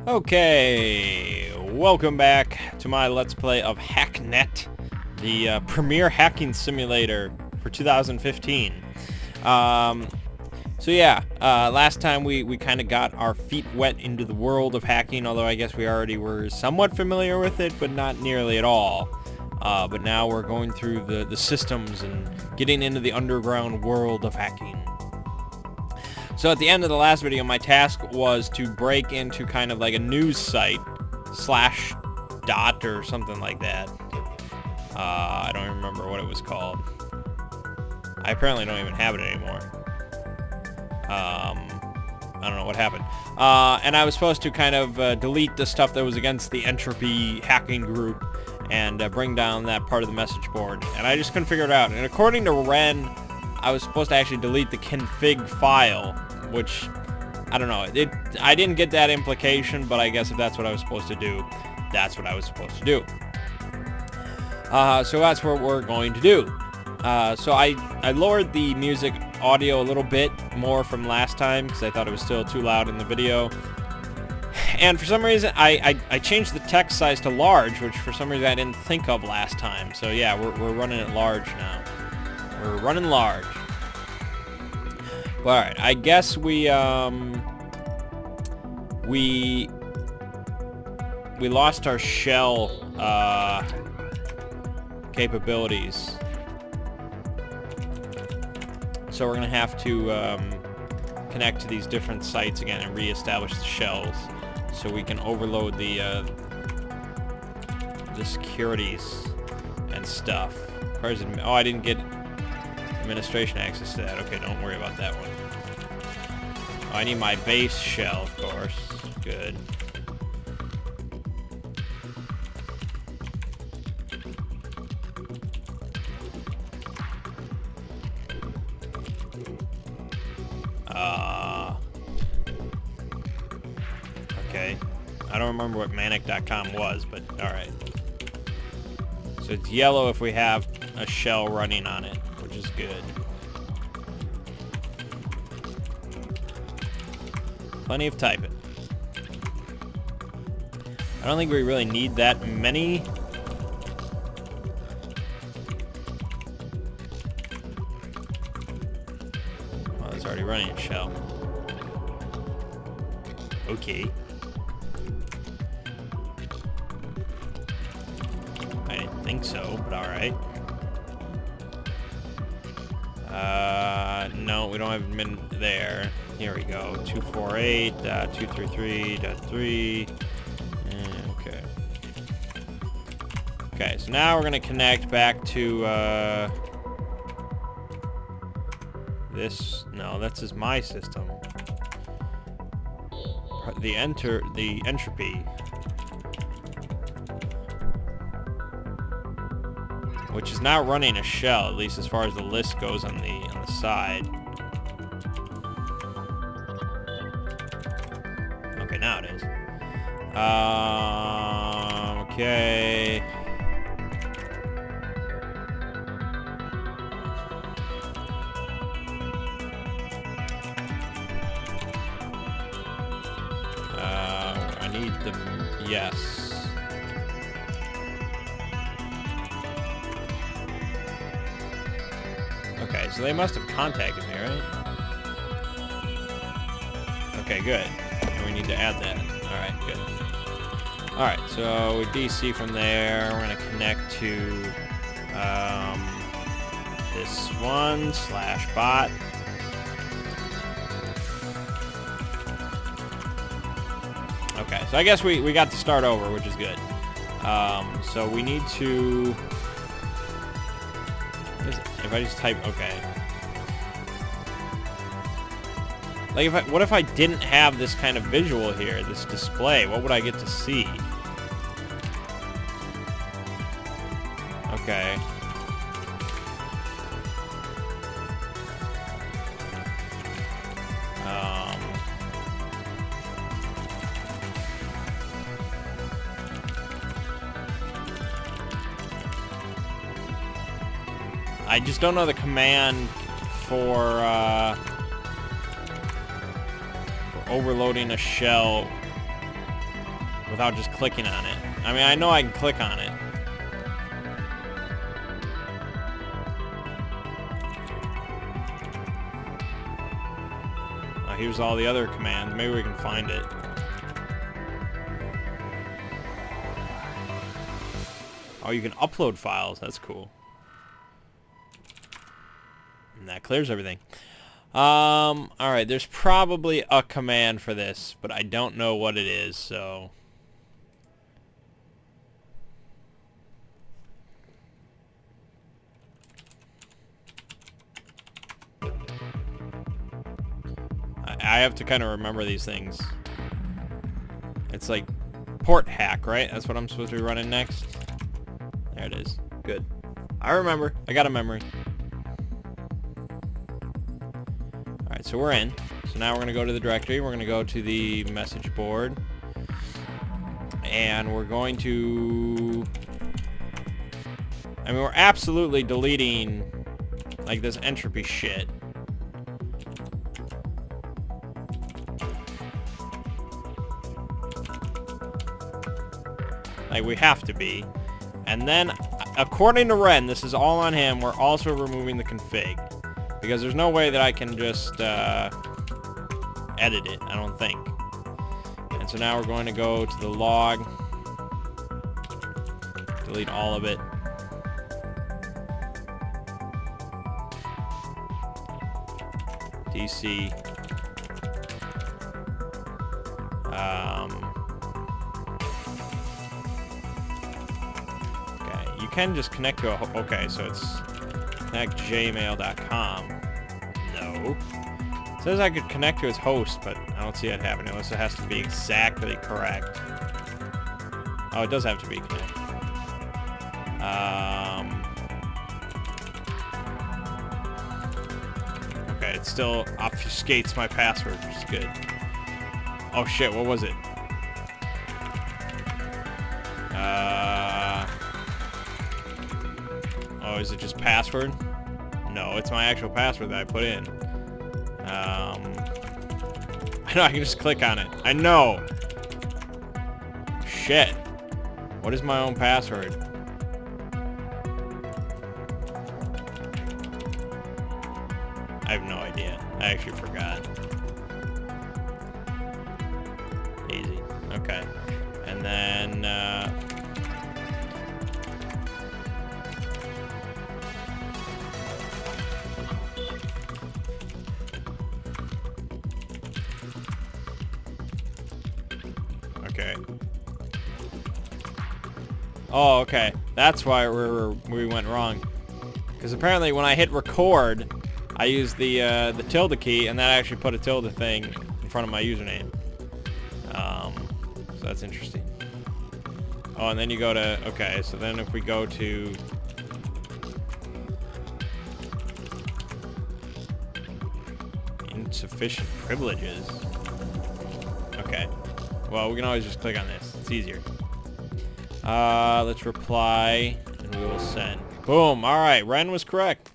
Okay, welcome back to my Let's Play of Hacknet, the premier hacking simulator for 2015. Last time we kind of got our feet wet into the world of hacking, although I guess we already were somewhat familiar with it, but not nearly at all. But now we're going through the systems and getting into the underground world of hacking. So at the end of the last video, my task was to break into kind of like a news site, /dot or something like that. I don't even remember what it was called. I apparently don't even have it anymore. I don't know what happened. And I was supposed to kind of delete the stuff that was against the entropy hacking group and bring down that part of the message board. And I just couldn't figure it out. And according to Ren, I was supposed to actually delete the config file, which, I don't know. I didn't get that implication, but I guess if that's what I was supposed to do, that's what I was supposed to do. So that's what we're going to do. So I lowered the music audio a little bit more from last time because I thought it was still too loud in the video. And for some reason, I changed the text size to large, which for some reason I didn't think of last time. So yeah, we're running it large now. We're running large. Well, alright, I guess we lost our shell capabilities. So we're gonna have to connect to these different sites again and reestablish the shells so we can overload the securities and stuff. Oh, I didn't get administration access to that. Okay, don't worry about that one. Oh, I need my base shell, of course. Good. Okay. I don't remember what manic.com was, but alright. So it's yellow if we have a shell running on it, which is good. Plenty of typing. I don't think we really need that many. Well, it's already running a shell. Okay. I didn't think so, but alright. No, we don't have admin there. Here we go. 248.233.3. Okay. Okay, so now we're gonna connect back to this. No, that's just my system. The entropy. Which is now running a shell, at least as far as the list goes on the side. Okay, now it is. Okay. I need the yes. Okay, so they must have contacted me, right? Okay, good. And we need to add that. Alright, good. Alright, so we DC from there. We're going to connect to this one /bot. Okay, so I guess we got to start over, which is good. So we need to... If I just type, okay. Like, what if I didn't have this kind of visual here, this display? What would I get to see? Okay. I just don't know the command for overloading a shell without just clicking on it. I mean, I know I can click on it. Here's all the other commands. Maybe we can find it. Oh, you can upload files. That's cool. And that clears everything. Alright, there's probably a command for this, but I don't know what it is, so... I have to kind of remember these things. It's like port hack, right? That's what I'm supposed to be running next. There it is. Good. I remember. I got a memory. Alright, so we're in. So now we're going to go to the directory. We're going to go to the message board. And we're going to... I mean, we're absolutely deleting, like, this entropy shit. Like, we have to be. And then, according to Ren, this is all on him, we're also removing the config. Because there's no way that I can just edit it, I don't think. And so now we're going to go to the log. Delete all of it. DC. You can just connect to a... Okay, so it's connectgmail.com. No. It says I could connect to its host, but I don't see it happening unless it has to be exactly correct. Oh, it does have to be connected. Okay, it still obfuscates my password, which is good. Oh shit, what was it? Oh, is it just password? No, it's my actual password that I put in. I know, I can just click on it. I know! Shit. What is my own password? I have no idea. I actually forgot. Easy. Okay. And then, okay. Oh, okay. That's why we went wrong. Because apparently when I hit record, I used the tilde key, and that actually put a tilde thing in front of my username. So that's interesting. Oh, and then you go to... Okay, so then if we go to... Insufficient privileges. Okay. Well, we can always just click on this. It's easier. Let's reply, and we will send. Boom. All right. Ren was correct.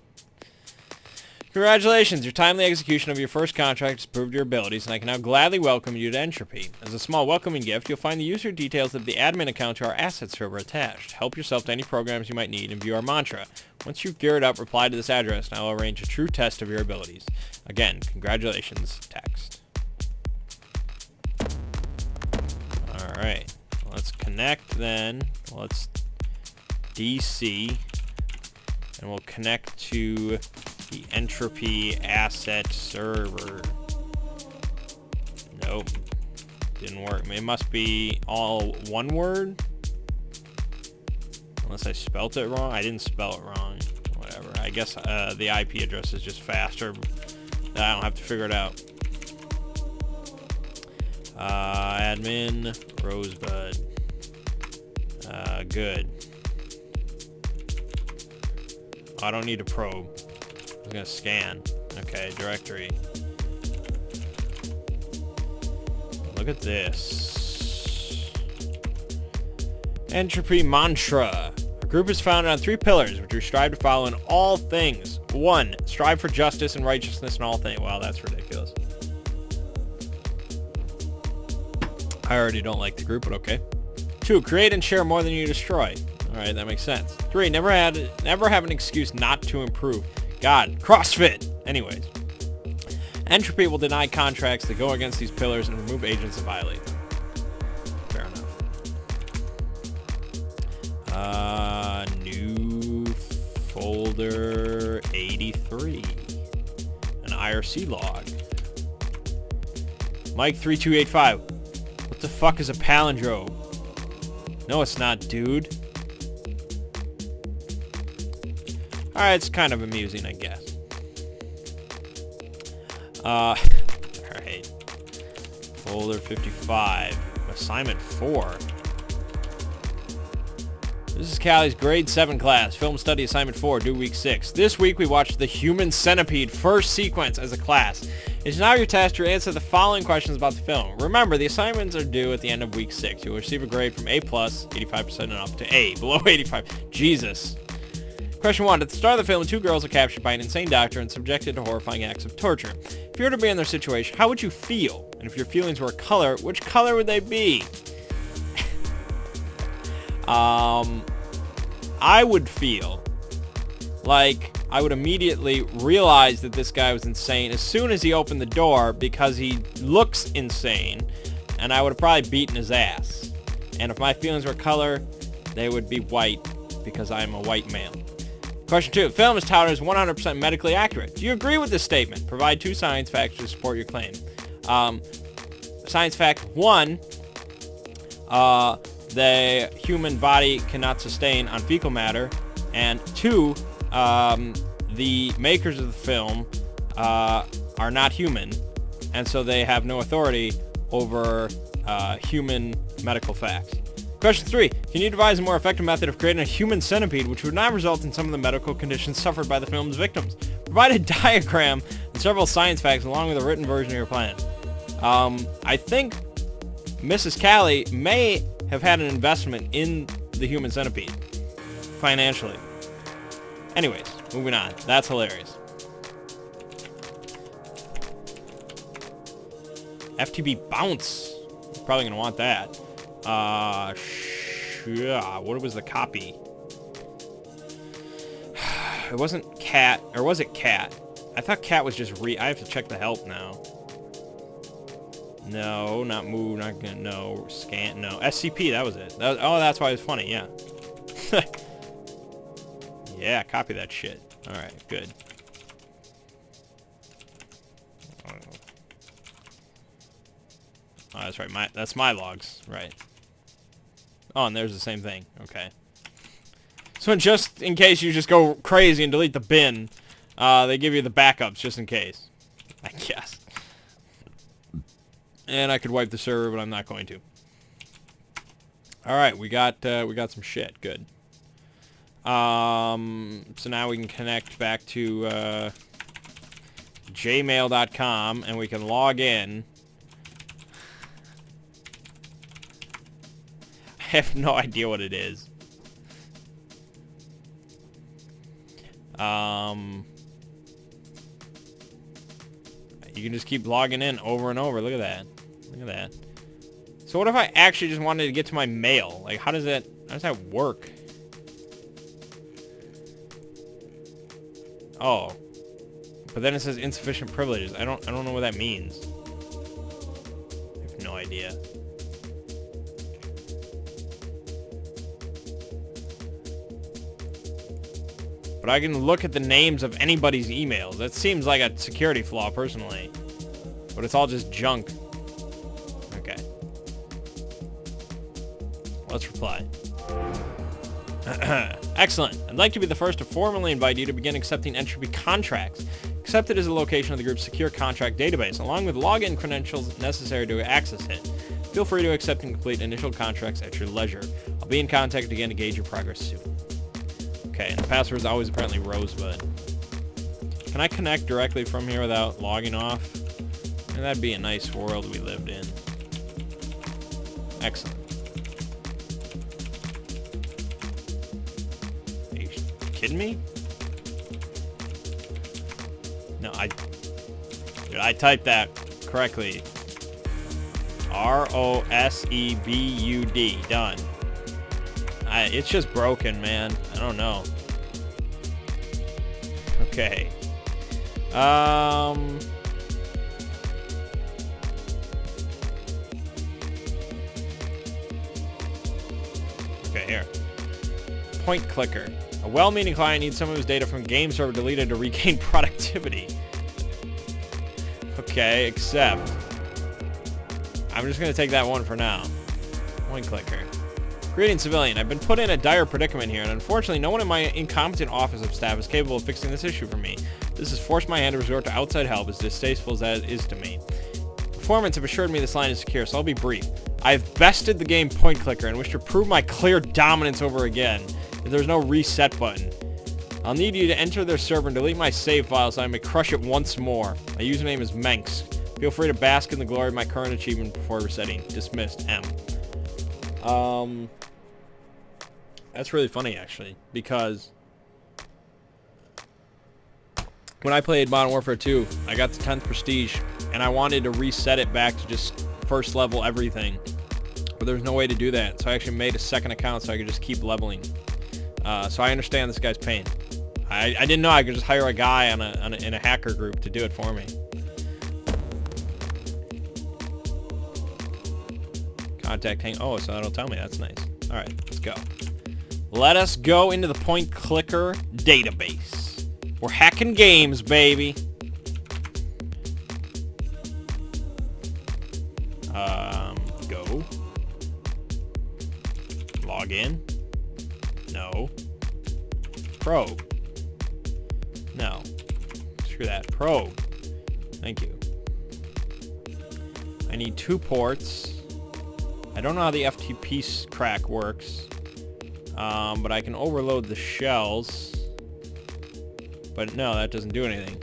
Congratulations. Your timely execution of your first contract has proved your abilities, and I can now gladly welcome you to Entropy. As a small welcoming gift, you'll find the user details of the admin account to our asset server attached. Help yourself to any programs you might need and view our mantra. Once you've geared up, reply to this address, and I will arrange a true test of your abilities. Again, congratulations. Text. All right. Let's connect then. Let's DC, and we'll connect to the Entropy asset server. Nope, didn't work. It must be all one word, unless I spelt it wrong. I didn't spell it wrong. Whatever. I guess the IP address is just faster. I don't have to figure it out. Admin Rosebud. Good. Oh, I don't need a probe. I'm gonna scan. Okay, directory. Look at this. Entropy mantra. A group is founded on 3 pillars, which we strive to follow in all things. 1. Strive for justice and righteousness in all things. Wow, that's ridiculous. I already don't like the group, but okay. 2, create and share more than you destroy. Alright, that makes sense. 3, never have an excuse not to improve. God, CrossFit! Anyways. Entropy will deny contracts that go against these pillars and remove agents that violate them. Fair enough. New folder 83. An IRC log. Mike3285. What the fuck is a palindrome? No, it's not, dude. Alright, it's kind of amusing, I guess. Alright. Folder 55. Assignment 4. This is Callie's grade 7 class. Film study assignment 4, due week 6. This week we watched the Human Centipede first sequence as a class. It's now your task to answer the following questions about the film. Remember, the assignments are due at the end of week 6. You'll receive a grade from A+, 85% and up, to A, below 85. Jesus. Question 1. At the start of the film, 2 girls are captured by an insane doctor and subjected to horrifying acts of torture. If you were to be in their situation, how would you feel? And if your feelings were a color, which color would they be? I would feel like I would immediately realize that this guy was insane as soon as he opened the door because he looks insane, and I would have probably beaten his ass. And if my feelings were color, they would be white because I'm a white male. Question 2. The film is touted as 100% medically accurate. Do you agree with this statement? Provide 2 science facts to support your claim. Science fact 1, the human body cannot sustain on fecal matter. And 2, the makers of the film are not human, and so they have no authority over human medical facts. Question 3. Can you devise a more effective method of creating a human centipede which would not result in some of the medical conditions suffered by the film's victims? Provide a diagram and several science facts along with a written version of your plan. I think Mrs. Callie may have had an investment in the human centipede financially. Anyways, moving on. That's hilarious. FTB bounce. Probably gonna want that. Yeah. What was the copy? It wasn't cat, or was it cat? I thought cat was just I have to check the help now. No, not move, not gonna, no, scan, no. SCP, that was it. Oh, that's why it was funny, yeah. Yeah, copy that shit. Alright, good. Oh, that's right, that's my logs, right. Oh, and there's the same thing, okay. So just in case you just go crazy and delete the bin, they give you the backups just in case, I guess. And I could wipe the server, but I'm not going to. Alright, we got some shit. Good. So now we can connect back to jmail.com and we can log in. I have no idea what it is. You can just keep logging in over and over. Look at that. Look at that. So what if I actually just wanted to get to my mail? Like, how does that work? Oh. But then it says insufficient privileges. I don't know what that means. I have no idea. But I can look at the names of anybody's emails. That seems like a security flaw, personally. But it's all just junk. Okay. Let's reply. Excellent. I'd like to be the first to formally invite you to begin accepting entropy contracts. Accepted is the location of the group's secure contract database, along with login credentials necessary to access it. Feel free to accept and complete initial contracts at your leisure. I'll be in contact again to gauge your progress soon. Okay, and the password is always apparently Rosebud. Can I connect directly from here without logging off? And that'd be a nice world we lived in. Excellent. Are you kidding me? No, I typed that correctly. R-O-S-E-B-U-D. Done. It's just broken, man. I don't know. Okay. Okay, here. Point clicker. A well-meaning client needs some of his data from game server deleted to regain productivity. Okay, accept. I'm just going to take that one for now. Point clicker. Greetings, civilian. I've been put in a dire predicament here, and unfortunately no one in my incompetent office of staff is capable of fixing this issue for me. This has forced my hand to resort to outside help, as distasteful as that is to me. Informants have assured me this line is secure, so I'll be brief. I've bested the game point clicker and wish to prove my clear dominance over again. If there's no reset button, I'll need you to enter their server and delete my save file so I may crush it once more. My username is Mangg. Feel free to bask in the glory of my current achievement before resetting. Dismissed, M. That's really funny, actually, because when I played Modern Warfare 2, I got the 10th Prestige, and I wanted to reset it back to just first level everything, but there's no way to do that, so I actually made a second account so I could just keep leveling. So I understand this guy's pain. I didn't know I could just hire a guy in a hacker group to do it for me. Contact hang. Oh, so that'll tell me. That's nice. All right, let's go. Let us go into the point clicker database. We're hacking games, baby. Go. Log in. No. Probe. No. Screw that. Probe. Thank you. I need 2 ports. I don't know how the FTP crack works. But I can overload the shells. But no, that doesn't do anything.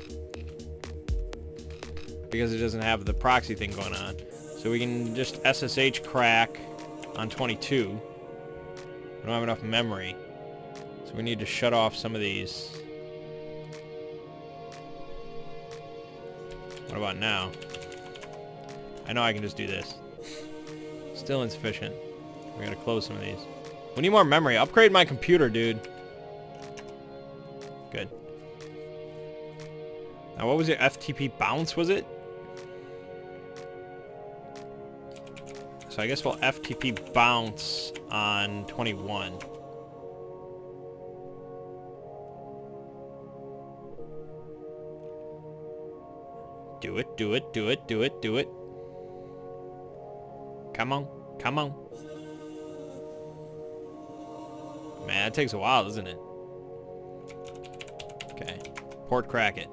Because it doesn't have the proxy thing going on. So we can just SSH crack on 22. We don't have enough memory. So we need to shut off some of these. What about now? I know I can just do this. Still insufficient. We gotta close some of these. We need more memory. Upgrade my computer, dude. Good. Now, what was it? FTP bounce, was it? So I guess we'll FTP bounce on 21. Do it, do it, do it, do it, do it. Come on, come on. Man, it takes a while, doesn't it? Okay. Port crack it.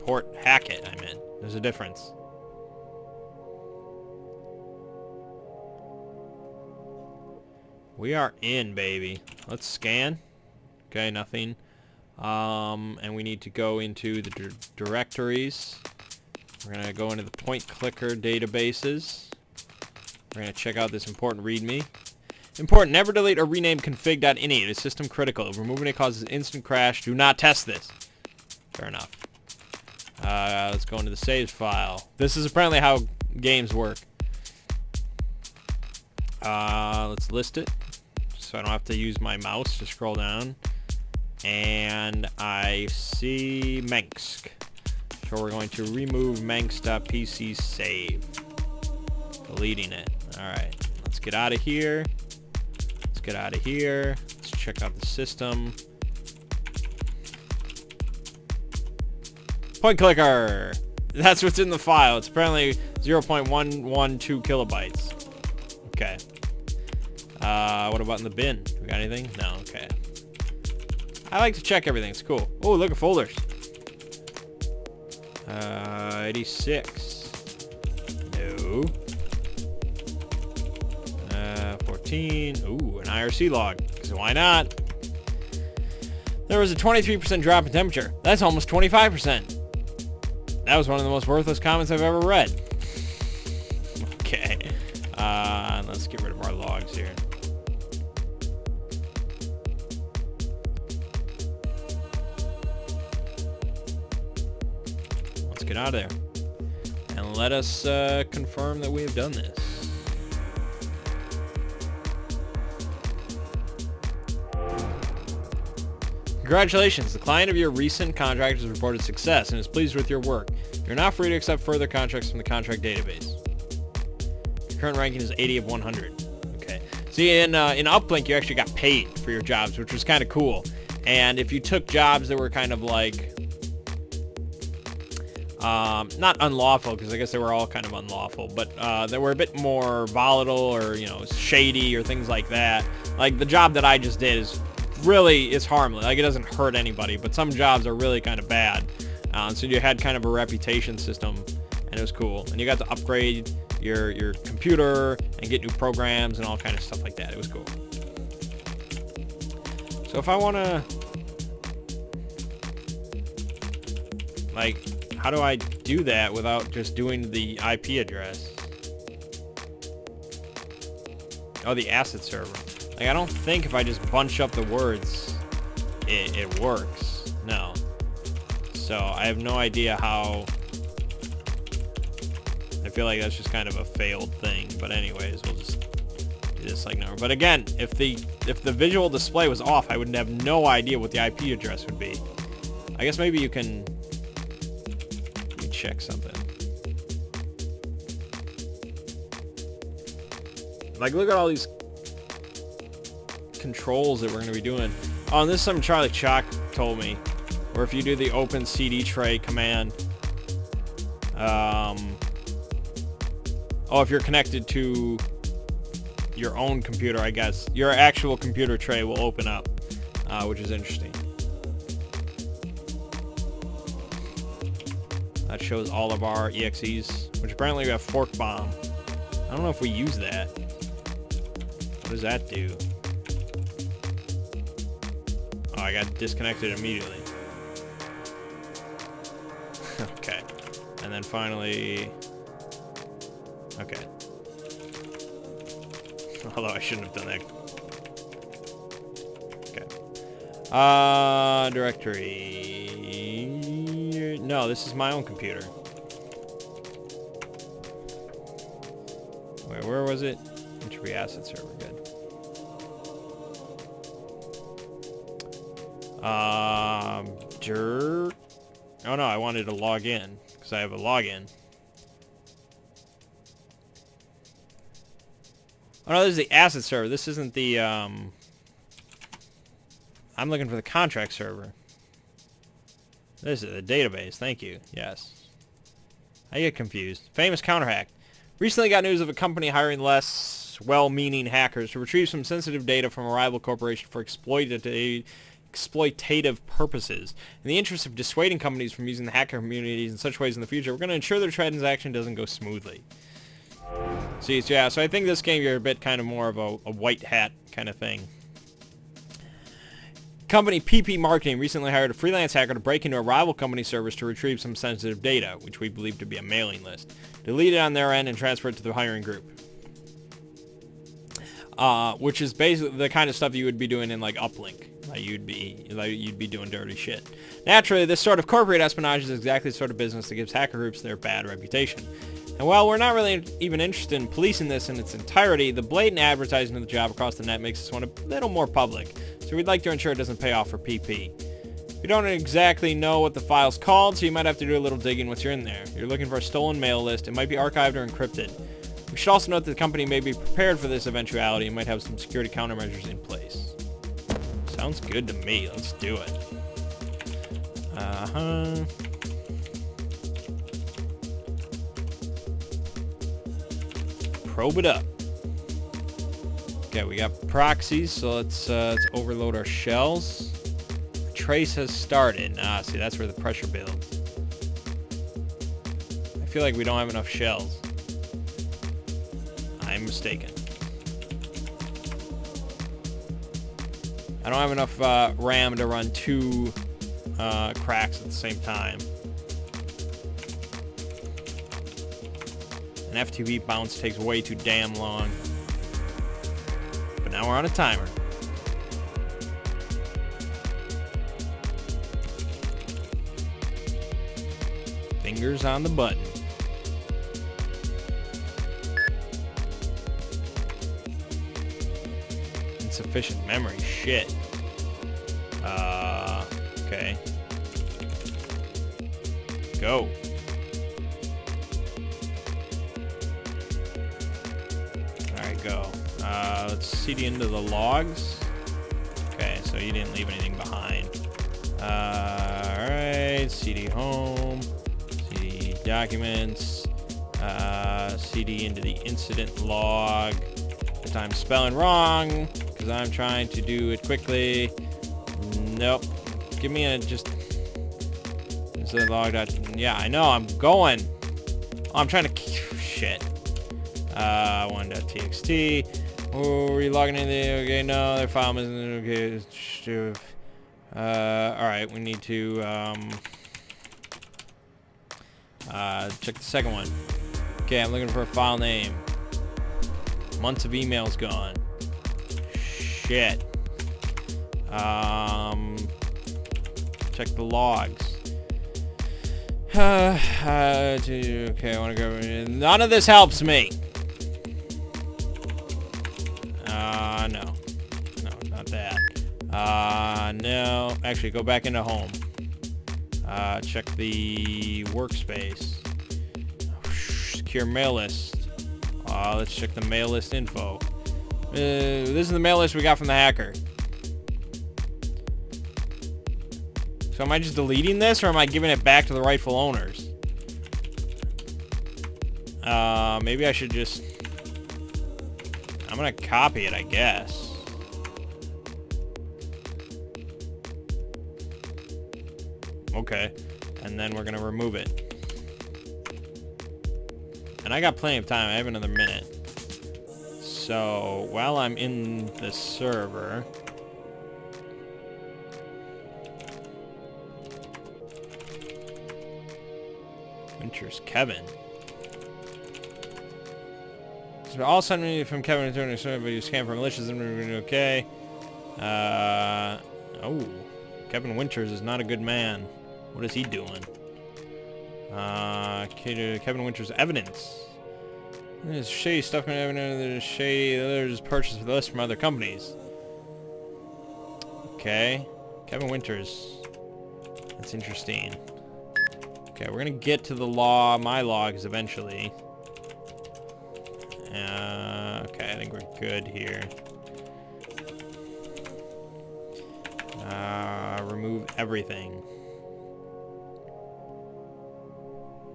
Port hack it, I meant. There's a difference. We are in, baby. Let's scan. Okay, nothing. And we need to go into the directories. We're going to go into the point clicker databases. We're going to check out this important README. Important, never delete or rename config.ini. It is system critical. Removing it causes instant crash. Do not test this. Fair enough. Let's go into the saves file. This is apparently how games work. Let's list it, so I don't have to use my mouse to scroll down. And I see Mangg. So we're going to remove Mangg.pc save. Deleting it. Alright, let's get out of here. Let's get out of here. Let's check out the system. Point clicker! That's what's in the file. It's apparently 0.112 kilobytes. Okay. What about in the bin? We got anything? No, okay. I like to check everything. It's cool. Oh, look at folders. 86. No. 14. Ooh, an IRC log. So why not? There was a 23% drop in temperature. That's almost 25%. That was one of the most worthless comments I've ever read. Okay. Let's get rid of our logs here. Let's get out of there. And let us confirm that we have done this. Congratulations, the client of your recent contract has reported success and is pleased with your work. You're now free to accept further contracts from the contract database. Your current ranking is 80 of 100. Okay. See, in Uplink, you actually got paid for your jobs, which was kind of cool. And if you took jobs that were kind of like, not unlawful, because I guess they were all kind of unlawful, but they were a bit more volatile or, you know, shady or things like that. Like the job that I just did is harmless. Like it doesn't hurt anybody, but some jobs are really kind of bad. So you had kind of a reputation system, and it was cool. And you got to upgrade your computer and get new programs and all kind of stuff like that. It was cool. So if I want to, like, how do I do that without just doing the IP address? Oh, the asset server. Like, I don't think if I just bunch up the words, it works. No. So I have no idea how. I feel like that's just kind of a failed thing. But anyways, we'll just do this like now. But again, if the visual display was off, I would have no idea what the IP address would be. I guess maybe you can. Let me check something. Like, look at all these controls that we're going to be doing. Oh, and this is something Charlie Chalk told me. Or if you do the open CD tray command. Oh, if you're connected to your own computer, I guess, your actual computer tray will open up, which is interesting. That shows all of our EXEs, which apparently we have Fork Bomb. I don't know if we use that. What does that do? Oh, I got disconnected immediately. Okay. And then finally... Okay. Although I shouldn't have done that. Okay. Directory... No, this is my own computer. Wait, where was it? Entry asset server, good. Oh no, I wanted to log in because I have a login. Oh no, this is the asset server. This isn't the I'm looking for the contract server. This is the database. Thank you. Yes. I get confused. Famous counterhack. Recently got news of a company hiring less well-meaning hackers to retrieve some sensitive data from a rival corporation for exploitative purposes. In the interest of dissuading companies from using the hacker communities in such ways in the future, we're going to ensure their transaction doesn't go smoothly. See, so yeah, so I think this game you're a bit kind of more of a white hat kind of thing. Company PP Marketing recently hired a freelance hacker to break into a rival company servers to retrieve some sensitive data, which we believe to be a mailing list. Delete it on their end and transfer it to the hiring group. Which is basically the kind of stuff you would be doing in like Uplink. You'd be doing dirty shit. Naturally, this sort of corporate espionage is exactly the sort of business that gives hacker groups their bad reputation. And while we're not really even interested in policing this in its entirety, the blatant advertising of the job across the net makes this one a little more public. So we'd like to ensure it doesn't pay off for PP. We don't exactly know what the file's called, so you might have to do a little digging once you're in there. You're looking for a stolen mail list. It might be archived or encrypted. We should also note that the company may be prepared for this eventuality and might have some security countermeasures in place. Sounds good to me. Let's do it. Probe it up. Okay, we got proxies, so let's overload our shells. Trace has started. Ah, see, that's where the pressure builds. I feel like we don't have enough shells. I'm mistaken. I don't have enough RAM to run two cracks at the same time. An FTP bounce takes way too damn long. But now we're on a timer. Fingers on the button. Insufficient memory. Shit. Okay. Go. Alright, go. Let's CD into the logs. Okay, so you didn't leave anything behind. Alright, CD home. CD documents. CD into the incident log. If I'm spelling wrong, because I'm trying to do it quickly. Nope. Give me a just... Incident log. Yeah, I know, I'm going. Oh, I'm trying to... Shit. 1.txt. Oh, are you logging in there? Okay, no, their file isn't okay. Alright, we need to check the second one. Okay, I'm looking for a file name. Months of emails gone. Shit. Check the logs. Okay, I want to go. None of this helps me. No. No, not that. No. Actually, go back into home. Check the workspace. Secure mail list. Let's check the mail list info. This is the mail list we got from the hacker. So am I just deleting this, or am I giving it back to the rightful owners? Maybe I should just... I'm gonna copy it, I guess. Okay. And then we're gonna remove it. And I got plenty of time. I have another minute. So, while I'm in the server... Winters Kevin. So all suddenly from Kevin returning to but you scam for malicious and okay. Oh. Kevin Winters is not a good man. What is he doing? Kevin Winters evidence. There's shady stuff in evidence. There's shady. There's purchased lists from other companies. Okay. Kevin Winters. That's interesting. Okay, we're gonna get to the my logs eventually. Okay, I think we're good here. Remove everything.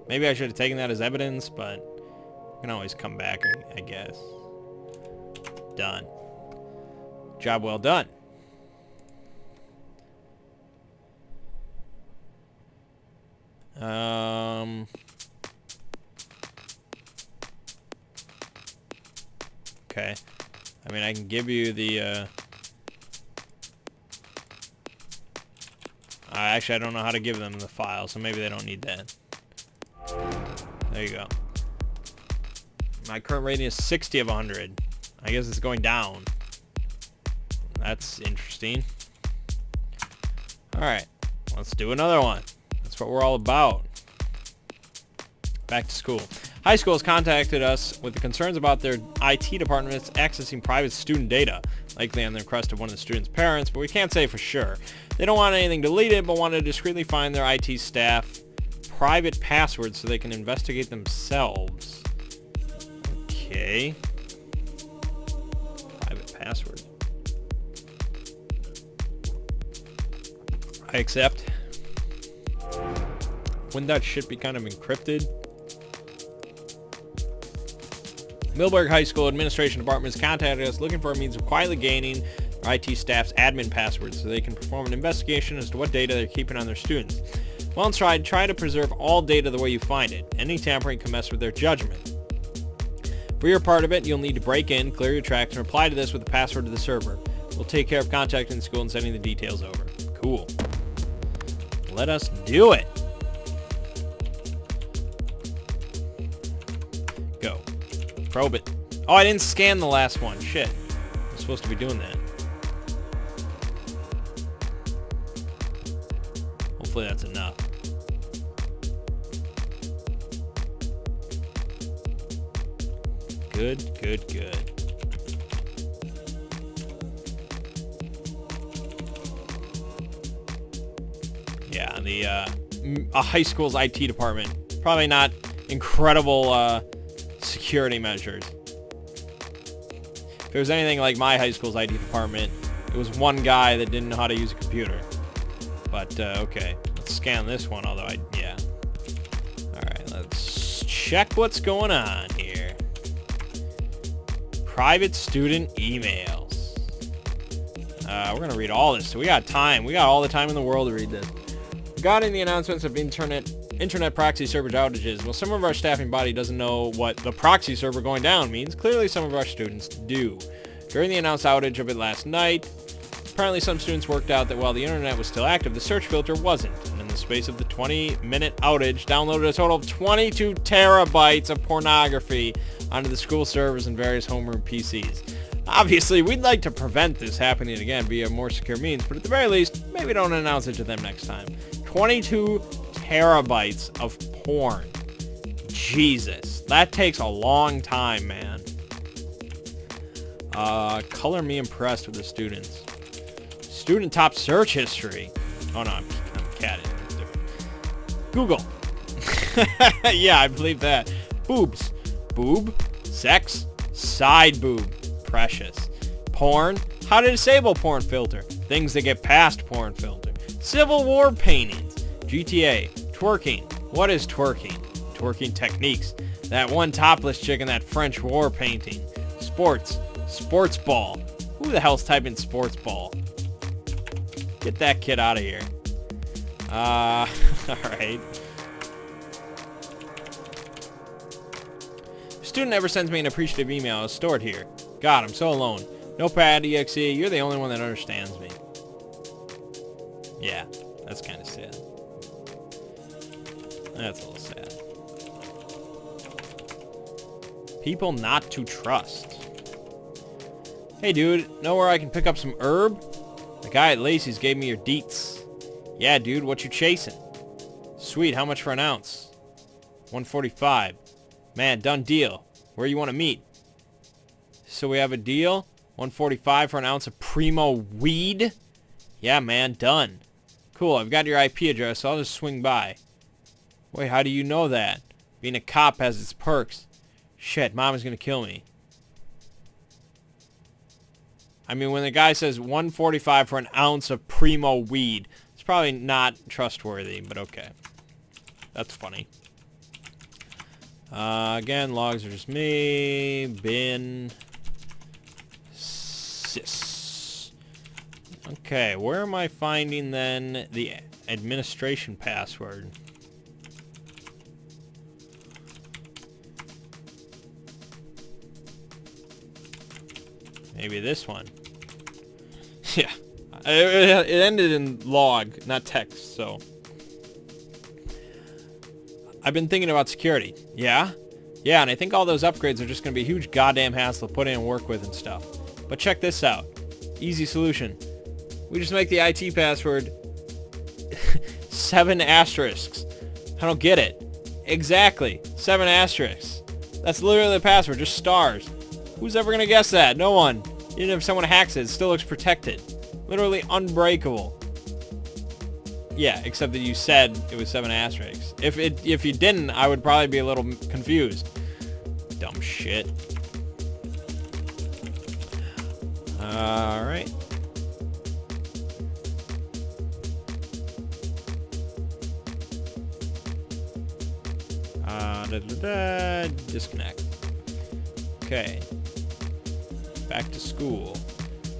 Maybe I should have taken that as evidence, but we can always come back, I guess. Done. Job well done. Okay. I mean, I can give you the, actually, I don't know how to give them the file, so maybe they don't need that. There you go. My current rating is 60 of 100. I guess it's going down. That's interesting. Alright. Let's do another one. That's what we're all about. Back to school. High school has contacted us with the concerns about their IT departments accessing private student data, likely on the request of one of the students' parents, but we can't say for sure. They don't want anything deleted, but want to discreetly find their IT staff private passwords so they can investigate themselves. Okay. Private password. I accept. Wouldn't that shit be kind of encrypted? Millburg High School Administration Department has contacted us looking for a means of quietly gaining our IT staff's admin passwords so they can perform an investigation as to what data they're keeping on their students. Once tried, try to preserve all data the way you find it. Any tampering can mess with their judgment. For your part of it, you'll need to break in, clear your tracks, and reply to this with the password to the server. We'll take care of contacting the school and sending the details over. Cool. Let us do it. Go. Probe it. Oh, I didn't scan the last one. Shit. I'm supposed to be doing that. Hopefully that's enough. Good, good, good. Yeah, a high school's IT department. Probably not incredible security measures. If it was anything like my high school's IT department, it was one guy that didn't know how to use a computer. But, okay. Let's scan this one, although yeah. Alright, let's check what's going on here. Private student emails. We're going to read all this, so we got time. We got all the time in the world to read this. Regarding the announcements of internet proxy server outages, well, some of our staffing body doesn't know what the proxy server going down means. Clearly, some of our students do. During the announced outage of it last night, apparently some students worked out that while the internet was still active, the search filter wasn't. And in the space of the 20-minute outage, downloaded a total of 22 terabytes of pornography onto the school servers and various homeroom PCs. Obviously, we'd like to prevent this happening again via more secure means, but at the very least, maybe don't announce it to them next time. 22 terabytes of porn. Jesus. That takes a long time, man. Color me impressed with the students. Student top search history. Oh no, I'm catting. It's different. Google. Yeah, I believe that. Boobs. Boob. Sex. Side boob. Precious. Porn. How to disable porn filter. Things that get past porn filter. Civil War paintings. GTA. Twerking. What is twerking? Twerking techniques. That one topless chick in that French war painting. Sports. Sports ball. Who the hell's typing sports ball? Get that kid out of here. Alright. Student never sends me an appreciative email. It's stored here. God, I'm so alone. Notepad.exe, you're the only one that understands me. Yeah, that's kind of sad. That's a little sad. People not to trust. Hey dude, know where I can pick up some herb? The guy at Lacey's gave me your deets. Yeah dude, what you chasing? Sweet, how much for an ounce? $1.45. Man, done deal. Where you want to meet? So we have a deal? $1.45 for an ounce of primo weed? Yeah man, done. Cool, I've got your IP address, so I'll just swing by. Wait, how do you know that? Being a cop has its perks. Shit, Mom is gonna kill me. I mean, when the guy says $1.45 for an ounce of primo weed, it's probably not trustworthy, but okay. That's funny. Again, logs are just me. Bin. Sys. Okay, where am I finding then the administration password? Maybe this one. Yeah. It ended in log, not text, so. I've been thinking about security. Yeah? Yeah, and I think all those upgrades are just going to be a huge goddamn hassle to put in and work with and stuff. But check this out. Easy solution. We just make the IT password 7 asterisks. I don't get it. Exactly. 7 asterisks. That's literally the password, just stars. Who's ever going to guess that? No one. Even if someone hacks it, it still looks protected. Literally unbreakable. Yeah, except that you said it was 7 asterisks. If you didn't, I would probably be a little confused. Dumb shit. Alright. Disconnect. Okay. Back to school.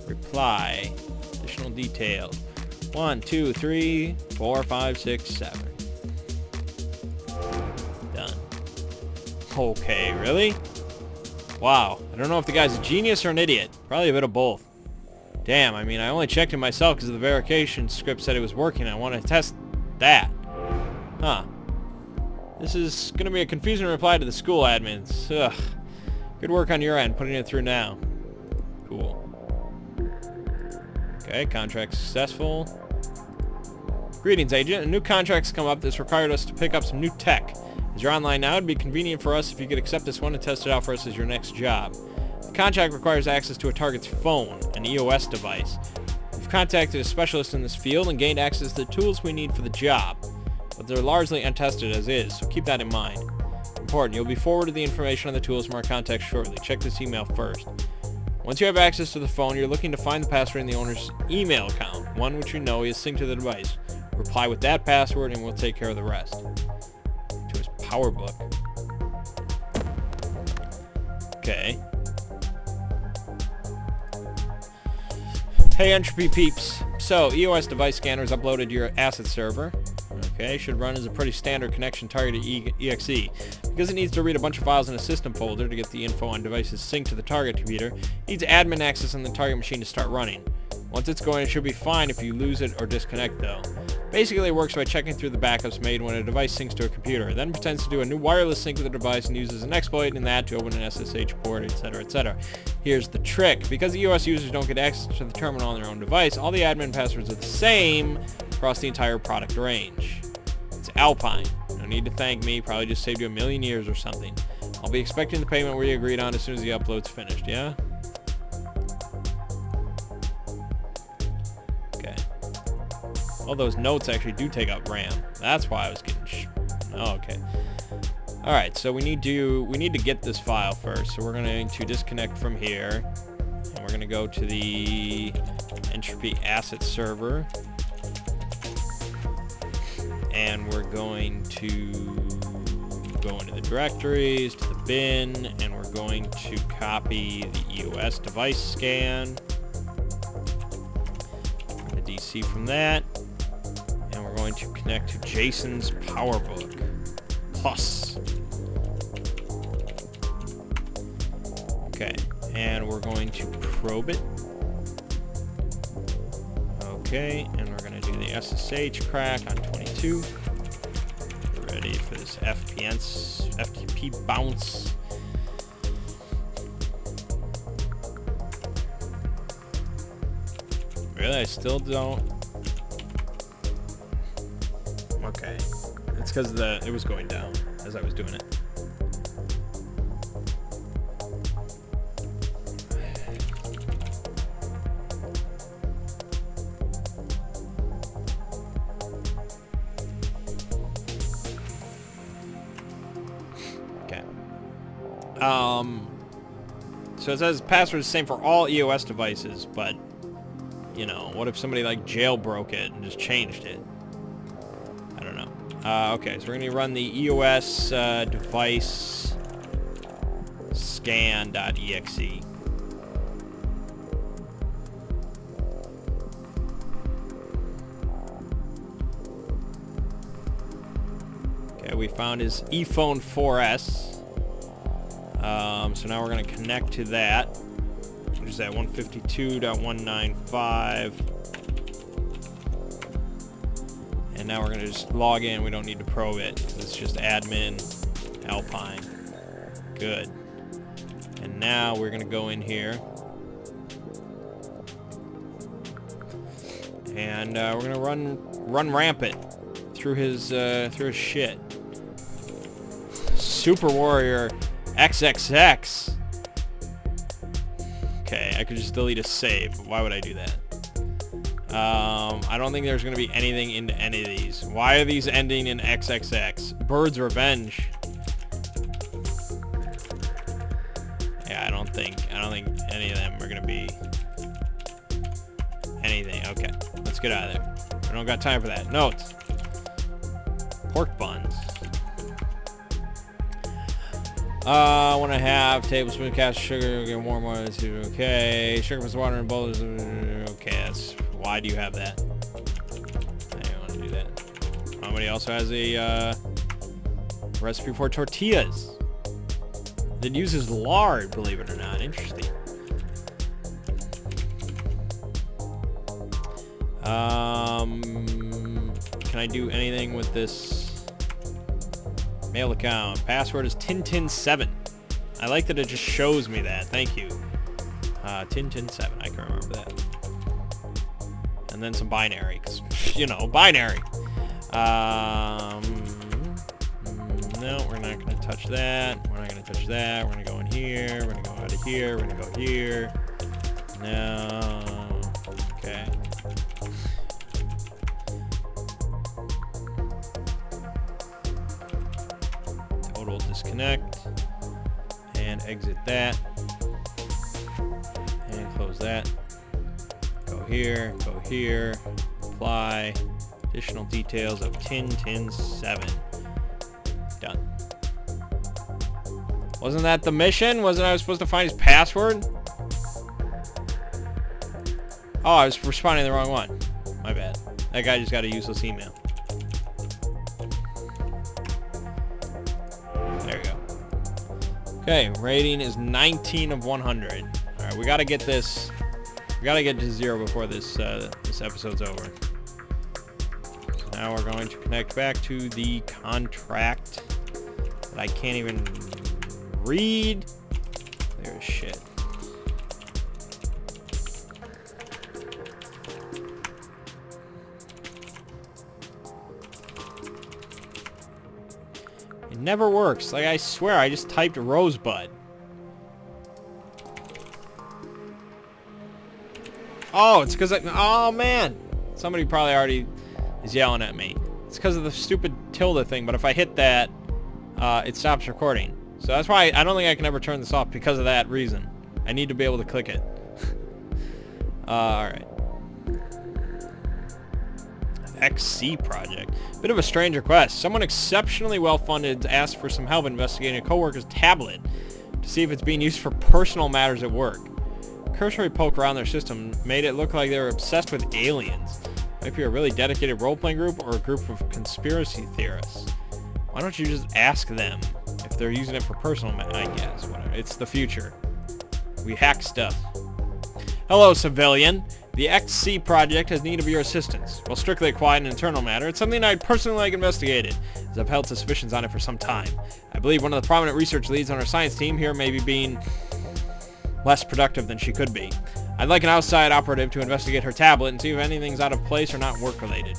Reply. Additional details. 1, 2, 3, 4, 5, 6, 7. Done. Okay, really? Wow. I don't know if the guy's a genius or an idiot. Probably a bit of both. Damn, I mean, I only checked it myself because the verification script said it was working. I want to test that. Huh. This is going to be a confusing reply to the school admins. Ugh. Good work on your end, putting it through now. Cool. Okay, contract successful. Greetings, agent. A new contract's come up that's required us to pick up some new tech. As you're online now, it'd be convenient for us if you could accept this one and test it out for us as your next job. The contract requires access to a target's phone, an EOS device. We've contacted a specialist in this field and gained access to the tools we need for the job, but they're largely untested as is, so keep that in mind. Important, you'll be forwarded the information on the tools from our contacts shortly. Check this email first. Once you have access to the phone, you're looking to find the password in the owner's email account, one which you know is synced to the device. Reply with that password and we'll take care of the rest. To his power book. Okay. Hey Entropy peeps. So, EOS device scanner is uploaded to your asset server. Okay, should run as a pretty standard connection targeted exe. Because it needs to read a bunch of files in a system folder to get the info on devices synced to the target computer, it needs admin access on the target machine to start running. Once it's going, it should be fine if you lose it or disconnect though. Basically, it works by checking through the backups made when a device syncs to a computer, then pretends to do a new wireless sync with the device and uses an exploit in that to open an SSH port, etc., etc. Here's the trick. Because EOS users don't get access to the terminal on their own device, all the admin passwords are the same across the entire product range. It's Alpine. No need to thank me, probably just saved you a million years or something. I'll be expecting the payment we agreed on as soon as the upload's finished, yeah? All those notes actually do take up RAM. That's why I was getting oh, okay. All right, so we need to get this file first. So we're going to disconnect from here, and we're going to go to the Entropy asset server, and we're going to go into the directories, to the bin, and we're going to copy the EOS device scan, the DC from that. Going to connect to Jason's PowerBook Plus. Okay, and we're going to probe it. Okay, and we're going to do the SSH crack on 22. Ready for this FTP bounce. Really, I still don't. Okay, it's because it was going down as I was doing it. Okay. So it says password is the same for all EOS devices, but you know, what if somebody like jailbroke it and just changed it? Okay, so we're going to run the EOS device scan.exe. Okay, we found his ePhone 4S. So now we're going to connect to that, which is at 152.195. And now we're going to just log in. We don't need to probe it. It's just admin Alpine. Good. And now we're going to go in here. And we're going to run rampant through his shit. Super Warrior XXX. Okay, I could just delete a save. But why would I do that? I don't think there's going to be anything into any of these. Why are these ending in XXX? Bird's Revenge. Yeah, I don't think any of them are going to be anything. Okay, let's get out of there. I don't got time for that. Notes. Pork buns. 1.5 tablespoon cast sugar. Get warm water. Okay. Sugar plus water and bowls. Okay, that's. Why do you have that? I don't want to do that. Somebody also has a recipe for tortillas that uses lard, believe it or not. Interesting. Can I do anything with this mail account? Password is Tintin7. I like that it just shows me that. Thank you. Tintin7. I can remember that. And then some binary, because, you know, binary. No, we're not going to touch that. We're not going to touch that. We're going to go in here. We're going to go out of here. We're going to go here. No. Okay. disconnect. And exit that. And close that. Go here, apply. Additional details of Tin 7. Done. Wasn't that the mission? Wasn't I supposed to find his password? Oh, I was responding to the wrong one. My bad. That guy just got a useless email. There we go. Okay, rating is 19 of 100. Alright, we gotta get this... We gotta get to 0 before this episode's over. So now we're going to connect back to the contract that I can't even read. There's shit. It never works. Like, I swear, I just typed Rosebud. Oh, it's because oh, man. Somebody probably already is yelling at me. It's because of the stupid tilde thing, but if I hit that, it stops recording. So that's why I don't think I can ever turn this off because of that reason. I need to be able to click it. Alright. XC project. Bit of a strange request. Someone exceptionally well-funded asked for some help investigating a coworker's tablet to see if it's being used for personal matters at work. A cursory poke around their system made it look like they were obsessed with aliens. Might be a really dedicated role-playing group or a group of conspiracy theorists. Why don't you just ask them if they're using it for personal matters? I guess. Whatever. It's the future. We hack stuff. Hello, civilian. The XC project has need of your assistance. While strictly a quiet and internal matter, it's something I'd personally like investigated, as I've held suspicions on it for some time. I believe one of the prominent research leads on our science team here may be being less productive than she could be. I'd like an outside operative to investigate her tablet and see if anything's out of place or not work-related.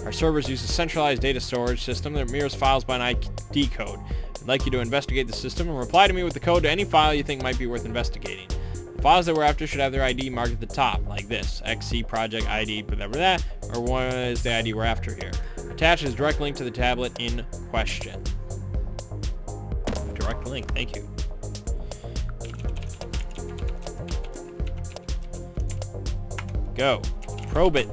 Our servers use a centralized data storage system that mirrors files by an ID code. I'd like you to investigate the system and reply to me with the code to any file you think might be worth investigating. The files that we're after should have their ID marked at the top, like this, XC project ID, whatever that, or what is the ID we're after here. Attached is a direct link to the tablet in question. Direct link, thank you. Go. Probe it.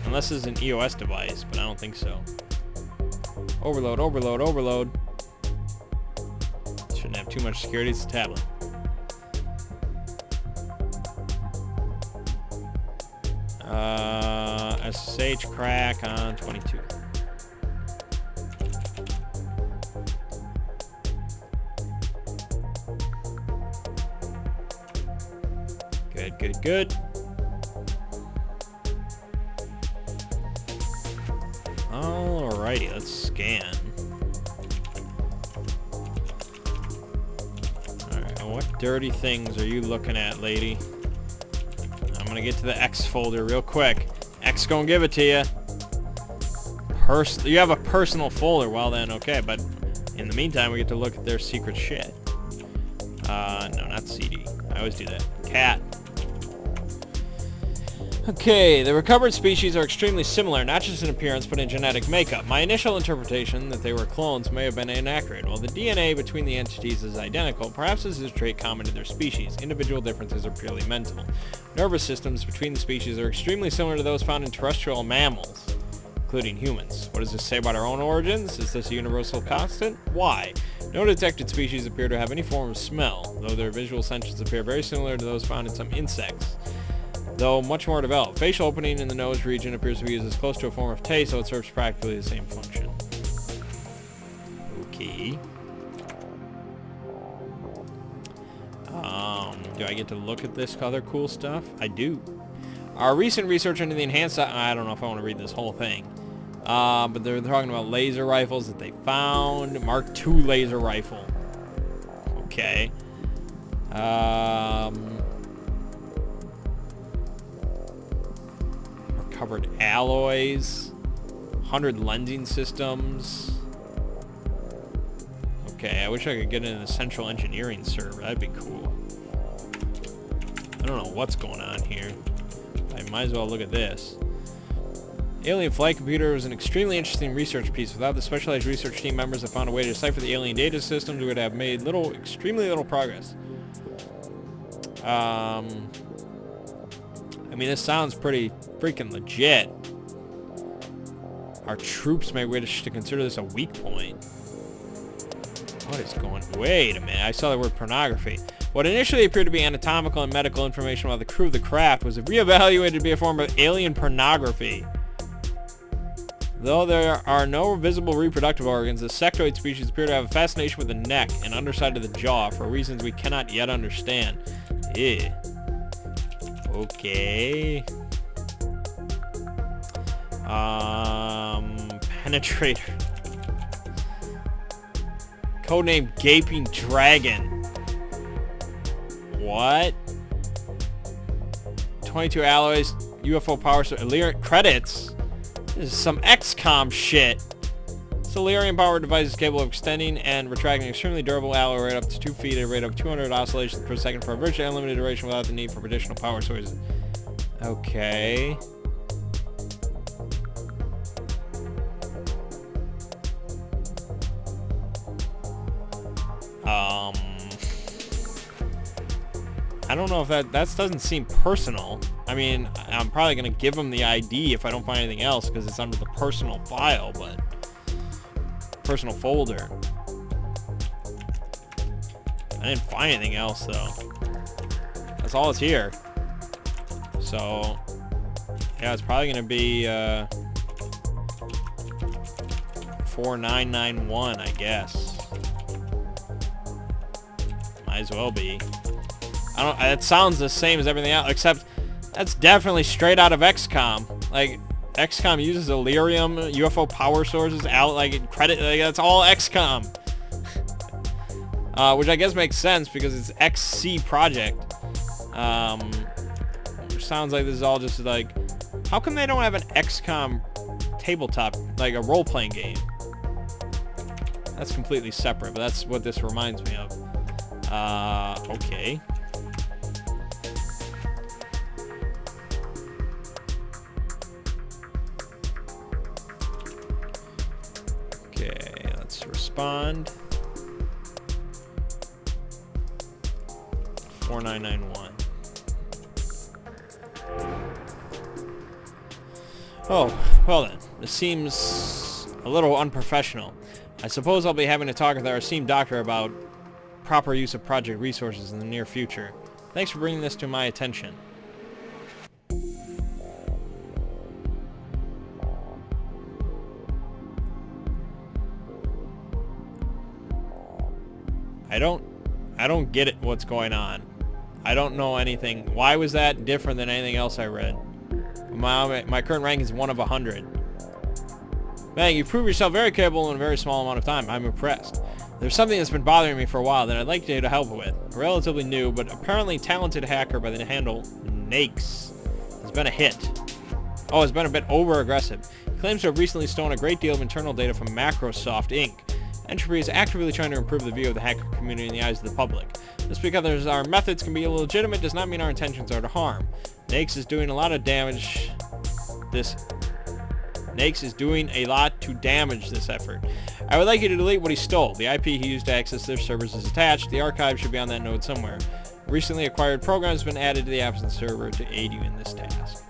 Unless it's an EOS device, but I don't think so. Overload, overload, overload. Shouldn't have too much security, it's a tablet. SSH crack on 22. Good, good, good. Alrighty, let's scan. Alright, what dirty things are you looking at, lady? I'm gonna get to the X folder real quick. X gonna give it to you. You have a personal folder. Well then, okay, but in the meantime, we get to look at their secret shit. No, not CD. I always do that. Cat. Okay, the recovered species are extremely similar, not just in appearance, but in genetic makeup. My initial interpretation that they were clones may have been inaccurate. While the DNA between the entities is identical, perhaps this is a trait common to their species. Individual differences are purely mental. Nervous systems between the species are extremely similar to those found in terrestrial mammals, including humans. What does this say about our own origins? Is this a universal constant? Why? No detected species appear to have any form of smell, though their visual senses appear very similar to those found in some insects, though much more developed. Facial opening in the nose region appears to be used as close to a form of taste, so it serves practically the same function. Okay. Do I get to look at this other cool stuff? I do. Our recent research into the enhanced... I don't know if I want to read this whole thing. But they're talking about laser rifles that they found. Mark II laser rifle. Okay. Recovered alloys. 100 lensing systems. Okay, I wish I could get in a central engineering server. That'd be cool. I don't know what's going on here. I might as well look at this. Alien flight computer was an extremely interesting research piece. Without the specialized research team members that found a way to decipher the alien data systems, we would have made extremely little progress. I mean, this sounds pretty freaking legit. Our troops may wish to consider this a weak point. What is going... Wait a minute. I saw the word pornography. What initially appeared to be anatomical and medical information about the crew of the craft was reevaluated to be a form of alien pornography. Though there are no visible reproductive organs, the sectoid species appear to have a fascination with the neck and underside of the jaw for reasons we cannot yet understand. Ew. Okay. Penetrator. Codename Gaping Dragon. What? 22 alloys, UFO power credits. This is some XCOM shit. This Illyrian powered device is capable of extending and retracting extremely durable alloy rate up to 2 feet at a rate of 200 oscillations per second for a virtually unlimited duration without the need for additional power sources. Okay. I don't know if that doesn't seem personal. I mean, I'm probably going to give them the ID if I don't find anything else because it's under the personal file, but... personal folder. I didn't find anything else, though. That's all that's here. So, yeah, it's probably going to be, 4991, I guess. Might as well be. It sounds the same as everything else, except that's definitely straight out of XCOM. Like, XCOM uses Illyrium, UFO power sources, that's all XCOM. Which I guess makes sense because it's XC project. Which sounds like this is all just like, how come they don't have an XCOM tabletop, like a role-playing game? That's completely separate, but that's what this reminds me of. Okay. Okay, let's respond. 4991. Oh, well then. This seems a little unprofessional. I suppose I'll be having to talk with our esteemed doctor about proper use of project resources in the near future. Thanks for bringing this to my attention. I don't get it what's going on. I don't know anything. Why was that different than anything else I read? My current rank is 1 of 100. Mangg, you proved yourself very capable in a very small amount of time. I'm impressed. There's something that's been bothering me for a while that I'd like you to help with. A relatively new, but apparently talented hacker by the handle Nakes has been a hit. Oh, has been a bit over-aggressive. He claims to have recently stolen a great deal of internal data from Macrosoft Inc. Entropy is actively trying to improve the view of the hacker community in the eyes of the public. Just because our methods can be illegitimate does not mean our intentions are to harm. Nakes is doing a lot of damage. Nakes is doing a lot to damage this effort. I would like you to delete what he stole. The IP he used to access their servers is attached. The archive should be on that node somewhere. Recently acquired programs have been added to the absence server to aid you in this task.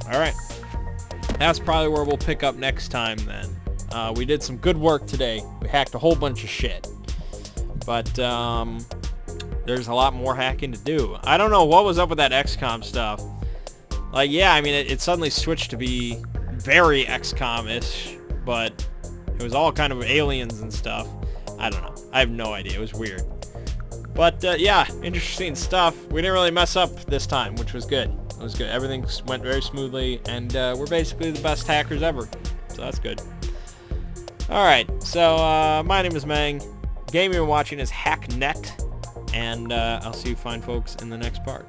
Alright. That's probably where we'll pick up next time then. We did some good work today. We hacked a whole bunch of shit. But, there's a lot more hacking to do. I don't know what was up with that XCOM stuff. Like, yeah, I mean, it suddenly switched to be very XCOM-ish, but it was all kind of aliens and stuff. I don't know. I have no idea. It was weird. But, yeah, interesting stuff. We didn't really mess up this time, which was good. It was good. Everything went very smoothly, and we're basically the best hackers ever. So that's good. Alright, so my name is Mangg. Game you're watching is Hacknet, and I'll see you fine folks in the next part.